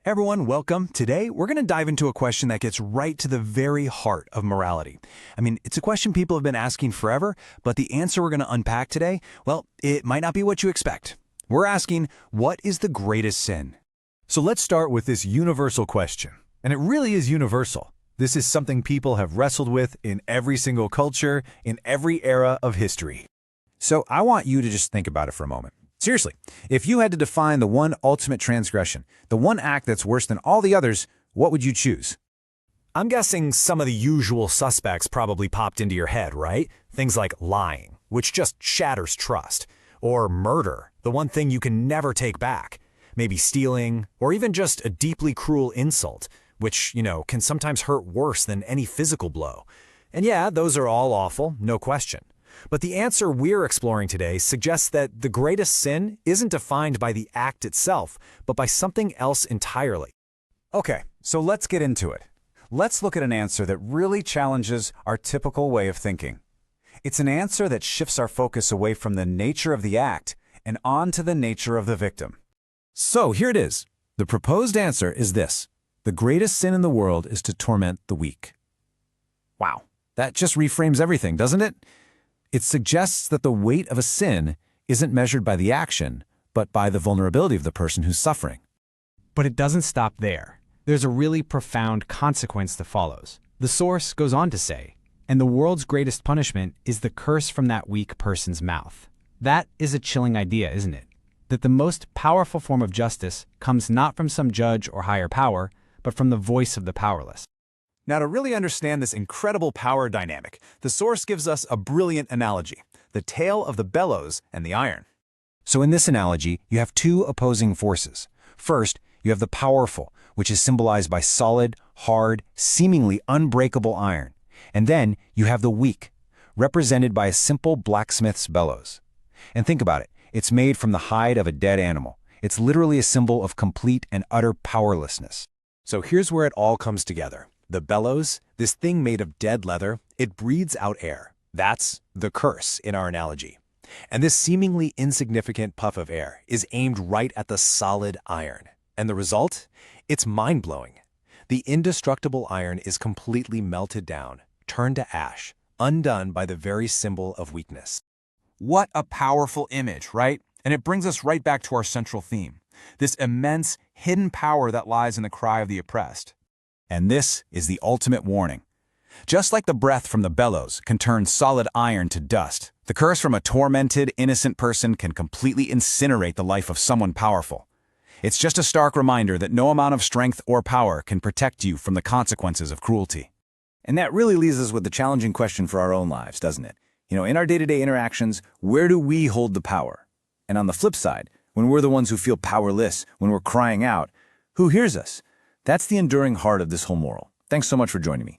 Hey everyone, welcome. Today, we're going to dive into a question that gets right to the very heart of morality. It's a question people have been asking forever, but the answer we're going to unpack today, well, it might not be what you expect. We're asking, what is the greatest sin? So let's start with this universal question. And it really is universal. This is something people have wrestled with in every single culture, in every era of history. So I want you to just think about it for a moment. Seriously, if you had to define the one ultimate transgression, the one act that's worse than all the others, what would you choose? I'm guessing some of the usual suspects probably popped into your head, right? Things like lying, which just shatters trust, or murder, the one thing you can never take back. Maybe stealing, or even just a deeply cruel insult, which, can sometimes hurt worse than any physical blow. And yeah, those are all awful, no question. But the answer we're exploring today suggests that the greatest sin isn't defined by the act itself, but by something else entirely. Okay, so let's get into it. Let's look at an answer that really challenges our typical way of thinking. It's an answer that shifts our focus away from the nature of the act and onto the nature of the victim. So here it is. The proposed answer is this: the greatest sin in the world is to torment the weak. Wow, that just reframes everything, doesn't it? It suggests that the weight of a sin isn't measured by the action, but by the vulnerability of the person who's suffering. But it doesn't stop there. There's a really profound consequence that follows. The source goes on to say, and the world's greatest punishment is the curse from that weak person's mouth. That is a chilling idea, isn't it? That the most powerful form of justice comes not from some judge or higher power, but from the voice of the powerless. Now, to really understand this incredible power dynamic, the source gives us a brilliant analogy: the tale of the bellows and the iron. So in this analogy, you have two opposing forces. First, you have the powerful, which is symbolized by solid, hard, seemingly unbreakable iron. And then you have the weak, represented by a simple blacksmith's bellows. And think about it. It's made from the hide of a dead animal. It's literally a symbol of complete and utter powerlessness. So here's where it all comes together. The bellows, this thing made of dead leather, it breathes out air. That's the curse in our analogy. And this seemingly insignificant puff of air is aimed right at the solid iron. And the result? It's mind-blowing. The indestructible iron is completely melted down, turned to ash, undone by the very symbol of weakness. What a powerful image, right? And it brings us right back to our central theme, this immense, hidden power that lies in the cry of the oppressed. And this is the ultimate warning. Just like the breath from the bellows can turn solid iron to dust, the curse from a tormented, innocent person can completely incinerate the life of someone powerful. It's just a stark reminder that no amount of strength or power can protect you from the consequences of cruelty. And that really leaves us with the challenging question for our own lives, doesn't it? In our day-to-day interactions, where do we hold the power? And on the flip side, when we're the ones who feel powerless, when we're crying out, who hears us? That's the enduring heart of this whole moral. Thanks so much for joining me.